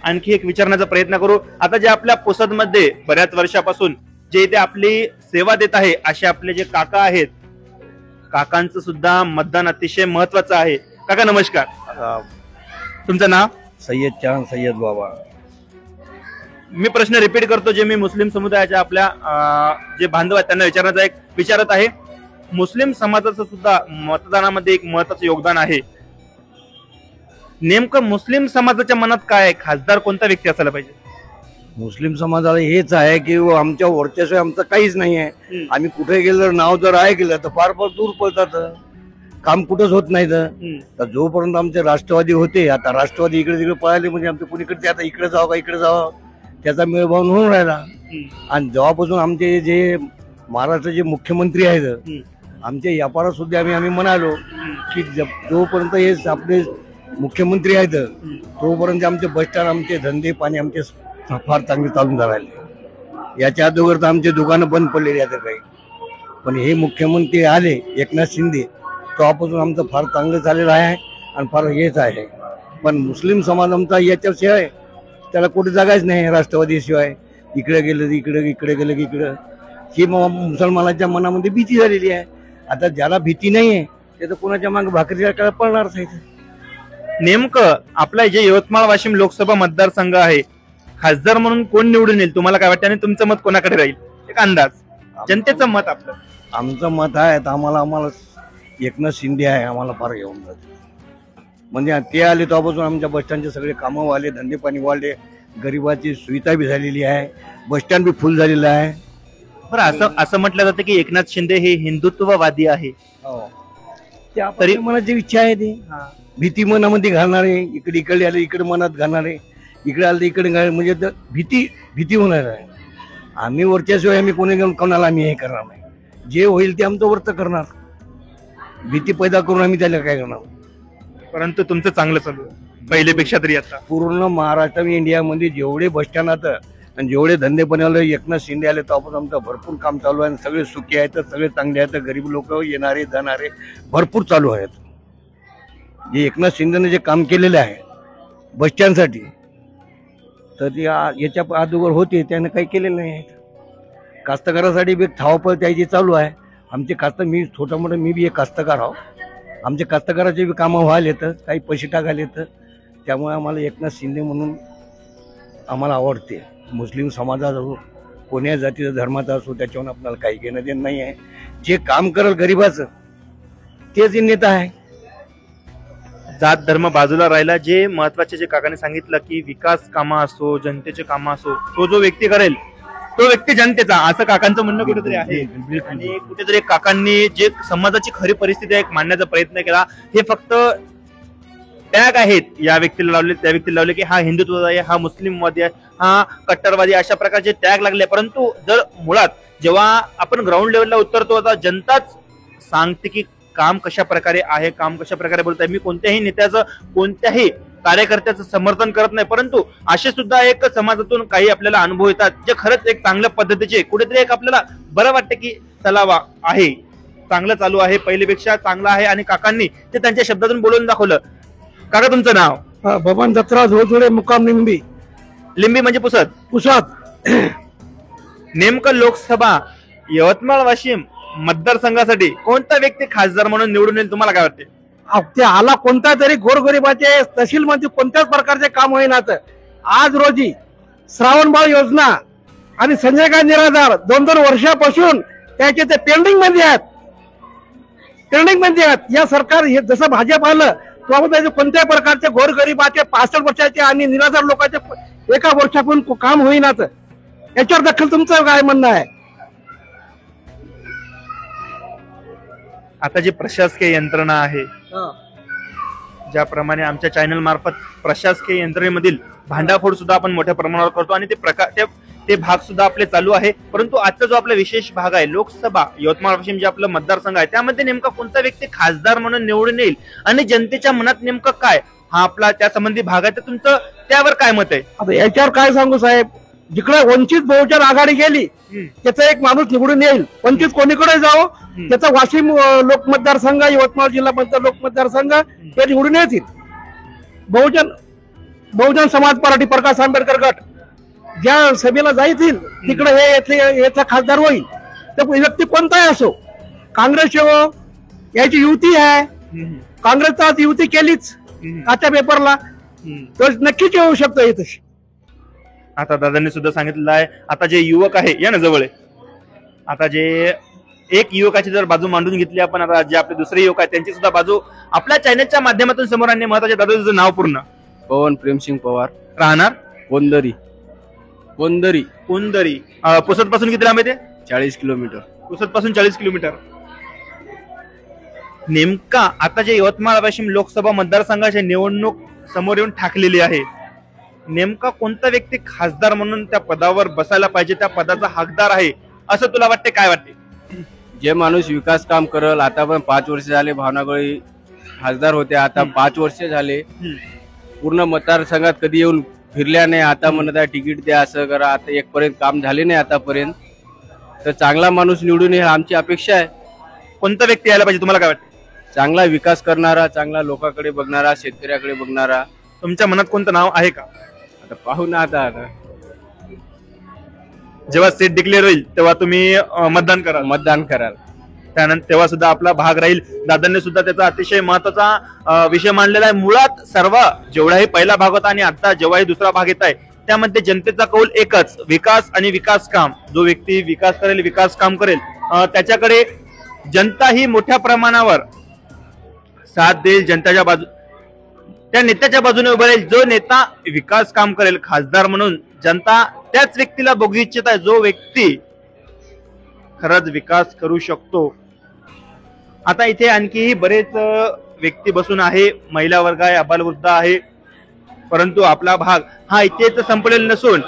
आणखी एक विचारण्याचा प्रयत्न करू. आता जे आपल्या पुसदमध्ये बऱ्याच वर्षापासून जे इथे आपली सेवा देत आहे असे आपले जे काका आहेत, काकांचं सुद्धा मतदान अतिशय महत्वाचं आहे. काका नमस्कार, तुमचं नाव? सय्यद चांद सय्यद बाबा. मी प्रश्न रिपीट करतो, जे मी मुस्लिम समुदायाच्या आपल्या जे बांधव आहेत त्यांना विचारण्याचा एक विचारत आहे. मुस्लिम समाजाचं सुद्धा मतदानामध्ये एक महत्वाचं योगदान आहे. नेमकं मुस्लिम समाजाच्या मनात काय आहे? खासदार कोणता व्यक्ती असायला पाहिजे? मुस्लिम समाजाला हेच आहे की आमच्या वर्चस्व आमचं काहीच नाही आहे. आम्ही कुठे गेलं, नाव जर ऐकलं तर फार फार दूर पळतात, काम कुठंच होत नाही. तर जोपर्यंत आमचे राष्ट्रवादी होते, आता राष्ट्रवादी इकडे तिकडे पळाले म्हणजे आमचे कुणीकडे आता इकडे जावं का इकडे जावं त्याचा मेळभाव होऊन राहिला. आणि जेव्हापासून आमचे जे महाराष्ट्राचे मुख्यमंत्री आहेत, आमच्या व्यापारात सुद्धा आम्ही म्हणालो की जोपर्यंत हे आपले मुख्यमंत्री आहेत तोपर्यंत आमचे बसस्टँड, आमचे धंदे पाणी आमचे फार चांगले चालून राहिले. याच्या अगोदर तर आमचे दुकानं बंद पडलेली आहेत काही, पण हे मुख्यमंत्री आले एकनाथ शिंदे तेव्हापासून आमचं फार चांगलं झालेलं आहे आणि फार हेच आहे. पण मुस्लिम समाज आमचा याच्याशिवाय त्याला कुठे जागाच नाही. राष्ट्रवादीशिवाय इकडे गेलं इकडे, इकडे गेलं की इकडं, ही मुसलमानाच्या मनामध्ये भीती झालेली आहे. आता ज्याला भीती नाही आहे ते तर कोणाच्या मागे भाकरीला पडणारच आहे. नेमकं आपला जे यवतमाळ वाशिम लोकसभा मतदारसंघ आहे, खासदार म्हणून कोण निवडून येईल तुम्हाला काय वाटतं? आणि तुमचं मत कोणाकडे राहील? एक अंदाज, जनतेचं मत आपलं. आमचं मत आहे तर आम्हाला एकनाथ शिंदे आहे, आम्हाला फार घेऊन जाते. म्हणजे ते आले तेव्हापासून आमच्या बसस्टँडचे सगळे कामं वाढले, धंदे पाणी वाढले, गरिबाची सुविधा बी झालेली आहे, बसस्टँड बी फुल झालेलं आहे. बरं, असं म्हटलं जातं की एकनाथ शिंदे हे हिंदुत्ववादी आहे. तरी मनाची इच्छा आहे ती भीती मनामध्ये घालणारे, इकडे आले इकडे मनात घालणारे, इकडे आले इकडे म्हणजे भीती होणार आहे. आम्ही वरच्याशिवाय आम्ही कोणाला आम्ही हे करणार नाही. जे होईल ते आमचं वरच करणार, भीती पैदा करून आम्ही त्याला काय करणार. परंतु तुमचं चांगलं चालू आहे पहिलेपेक्षा तरी. आता पूर्ण महाराष्ट्र इंडियामध्ये जेवढे बसस्टँड आणि जेवढे धंदे बनवले एकनाथ शिंदे आले तेव्हापासून आमचं भरपूर काम चालू आहे. सगळे सुखी आहेत, सगळे चांगले आहेत, गरीब लोक येणारे जाणारे भरपूर चालू आहेत. जे एकनाथ शिंदेने जे काम केलेले आहे बसस्टँडसाठी तर ते याच्या अगोदर होते त्याने काही केलेलं नाही. कास्तकारासाठी बी धावपळ त्याची चालू आहे. आमचे मी छोटा मोठा मी बी एक कास्तकार आहो. आमचे कास्तकाराचे बी कामं व्हायला येतं, काही पैसे टाकायला येतं. त्यामुळे आम्हाला एकनाथ शिंदे म्हणून आम्हाला आवडते. मुस्लिम समाजाचा असो, कोण्या जातीचा धर्माचा असो, त्याच्यावर आपल्याला काही घेणं देणं नाही आहे. जे काम करेल गरिबाचं तेच नेता आहे. जात धर्म बाजूला राहिला. जे महत्वाचे जे काकाने सांगितलं की विकास कामं असो, जनतेचे कामं असो, तो जो व्यक्ती करेल तो व्यक्ती जनतेचा, असं काकांचं म्हणणं कुठेतरी आहे. आणि कुठेतरी काकांनी जे समाजाची खरी परिस्थिती आहे मांडण्याचा प्रयत्न केला. हे फक्त टॅग आहेत या व्यक्तीला लावले, त्या व्यक्तीला लावले की हा हिंदुत्ववादी आहे, हा मुस्लिमवादी आहे, हा कट्टरवादी, अशा प्रकारचे टॅग लागले. परंतु जर मुळात जेव्हा आपण ग्राउंड लेवलला उतरतो, आता जनताच सांगते की काम कशा प्रकारे आहे, काम कशा प्रकारे बोलत आहे. मी कोणत्याही नेत्याचं कोणत्याही कार्यकर्त्याचं समर्थन करत नाही, परंतु असे सुद्धा एक समाजातून काही आपल्याला अनुभव येतात जे खरंच एक चांगल्या पद्धतीचे कुठेतरी एक आपल्याला बरं वाटतं की चलावा आहे, चांगलं चालू आहे, पहिलेपेक्षा चांगलं आहे. आणि काकांनी ते त्यांच्या शब्दातून बोलून दाखवलं. काका तुमचं नाव? बबन दत्तराव झोळझोळे, मुक्काम लिंबी. लिंबी म्हणजे पुसद. नेमकं लोकसभा यवतमाळ वाशिम मतदारसंघासाठी कोणता व्यक्ती खासदार म्हणून निवडून येईल तुम्हाला काय वाटते? ते आला कोणता तरी गोरगरिबाचे तहसील मध्ये कोणत्याच प्रकारचे काम होईनात. आज रोजी श्रावणबाळ योजना आणि संजय गांधी निराधार 2-2 वर्षापासून त्याचे ते पेंडिंग मध्ये आहेत. या सरकार हे जसं भाजप आलं तेव्हा कोणत्याही प्रकारचे गोरगरिबाचे 65 वर्षाचे आणि निराधार लोकांचे एका वर्षापासून काम होईनात. याच्यावर दखल तुमचं काय म्हणणं आहे? आता जी प्रशासकीय यंत्रणा आहे, ज्याप्रमाणे आमच्या चॅनल मार्फत प्रशासकीय यंत्रणेमधील भांडाफोड सुद्धा आपण मोठ्या प्रमाणावर करतो आणि ते भाग सुद्धा आपले चालू आहे. परंतु आजचा जो आपला विशेष भाग आहे लोकसभा यवतमाळ वाशिम जे आपलं मतदारसंघ आहे त्यामध्ये नेमका कोणता व्यक्ती खासदार म्हणून निवडून येईल आणि जनतेच्या मनात नेमकं काय, हा आपला त्या संबंधी भाग आहे. तर तुमचं त्यावर काय मत आहे? आता याच्यावर काय सांगू साहेब, जिकडे वंचित बहुजन आघाडी गेली त्याचा एक माणूस निवडून येईल. वंचित कोणीकडे जावो त्याचा वाशिम लोकमतदारसंघ, यवतमाळ जिल्हा लोकमतदारसंघ ते निवडून येतील. बहुजन समाज पार्टी, प्रकाश आंबेडकर गट ज्या सभेला जायतील तिकडे हे याचा खासदार होईल. तर व्यक्ती कोणताही असो, काँग्रेस हो, याची युती आहे, काँग्रेसचा आज युती केलीच आजच्या पेपरला, तर नक्कीच येऊ शकतो हे तशी. आता दादांनी सुद्धा सांगितलेलं आहे, आता जे युवक आहे या ना जवळ, आता जे एक युवकाची जर बाजू मांडून घेतली आपण, आता जे आपले दुसरे युवक आहेत त्यांची सुद्धा बाजू आपल्या चॅनलच्या माध्यमातून समोर आणणे महत्वाचे. दादाचं नाव पूर्ण? पवन प्रेमसिंग पवार, राहणार कोंदरी. पुसद पासून किती लांब आहे ते? 40 किलोमीटर. पुसद पासून 40 किलोमीटर. नेमका आता जे यवतमाळ वाशिम लोकसभा मतदारसंघाची निवडणूक समोर येऊन ठाकलेली आहे, नेमका कोणता व्यक्ती खासदार म्हणून त्या पदावर बसायला पाहिजे, त्या पदाचा हकदार आहे असं तुला वाटते? काय वाटते? जे माणूस विकास काम करल. आता पण 5 वर्ष झाले, भावनागळी खासदार होते, आता 5 वर्ष झाले पूर्ण मतदारसंघात कधी येऊन फिरल्या नाही. आता म्हणत आहे तिकीट द्या, असं करा. आता 1 पर्यंत काम झाले नाही आतापर्यंत. तर चांगला माणूस निवडून येईल आमची अपेक्षा आहे. कोणता व्यक्ती यायला पाहिजे तुम्हाला काय वाटतं? चांगला विकास करणारा, चांगला लोकांकडे बघणारा, शेतकऱ्याकडे बघणारा. तुमच्या मनात कोणतं नाव आहे का? आता पाहू ना. आता जेव्हा सीट डिक्लेअर होईल तेव्हा तुम्ही मतदान कराल. त्यानंतर तेव्हा सुद्धा आपला भाग राहील. दादांनी सुद्धा त्याचा अतिशय महत्वाचा विषय मांडलेला आहे. मुळात सर्व जेवढाही पहिला भाग होता आणि आता जेव्हाही दुसरा भाग येत आहे त्यामध्ये जनतेचा कौल एकच, विकास आणि विकास काम. जो व्यक्ती विकास करेल, विकास काम करेल, त्याच्याकडे जनता ही मोठ्या प्रमाणावर साथ देईल. जनताच्या बाजू, त्या नेत्याच्या बाजूने उभं राहील. जो नेता विकास काम करेल खासदार म्हणून, जनता त्याच व्यक्तीला बघू इच्छित आहे, जो व्यक्ती खरंच विकास करू शकतो. आता इथे आणखीही बरेच व्यक्ती बसून आहे, महिला वर्ग आहे, अबालवृद्ध आहे. परंतु आपला भाग हा इथेच संपलेला नसून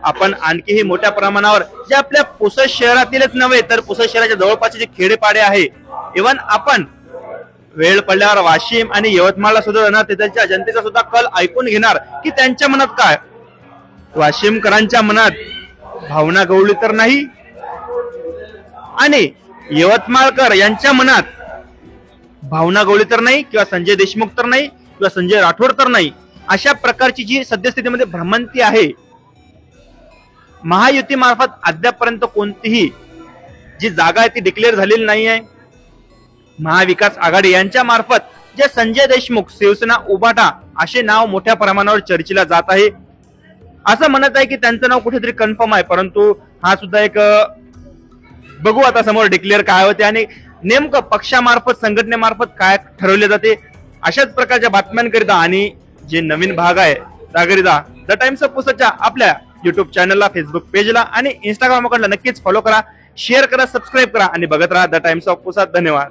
आपण आणखीही मोठ्या प्रमाणावर जे आपल्या पुसद शहरातीलच नव्हे तर पुसद शहराच्या जवळपासचे जे खेडेपाडे आहे, इव्हन आपण वेळ पडल्यावर वाशिम आणि यवतमाळला सुद्धा जाणार, तिथल्या जनतेचा सुद्धा कल ऐकून घेणार की त्यांच्या मनात काय. वाशिमकरांच्या मनात भावना गवळी तर नाही आणि यवतमाळकर यांच्या मनात भावना गवळी तर नाही, किंवा संजय देशमुख तर नाही, किंवा संजय राठोड तर नाही. अशा प्रकारची जी सद्यस्थितीमध्ये भ्रमंती आहे, महायुती मार्फत अद्यापर्यंत कोणतीही जी जागा आहे ती डिक्लेअर झालेली नाही आहे. महाविकास आघाडी यांच्या मार्फत जे संजय देशमुख, शिवसेना, उबाटा असे नाव मोठ्या प्रमाणावर चर्चेला जात आहे. असं म्हणत आहे की त्यांचं नाव कुठेतरी कन्फर्म आहे, परंतु हा सुद्धा एक बघू आता समोर डिक्लेअर काय होते आणि नेमकं पक्षामार्फत, संघटनेमार्फत काय ठरवले जाते. अशाच प्रकारच्या बातम्यांकरिता आणि जे नवीन भाग आहे त्याकरिता द टाइम्स ऑफ पुसदच्या आपल्या युट्यूब चॅनलला, फेसबुक पेजला आणि इंस्टाग्राम अकाउंटला नक्कीच फॉलो करा, शेअर करा, सबस्क्राईब करा आणि बघत राहा द टाइम्स ऑफ पुसद. धन्यवाद.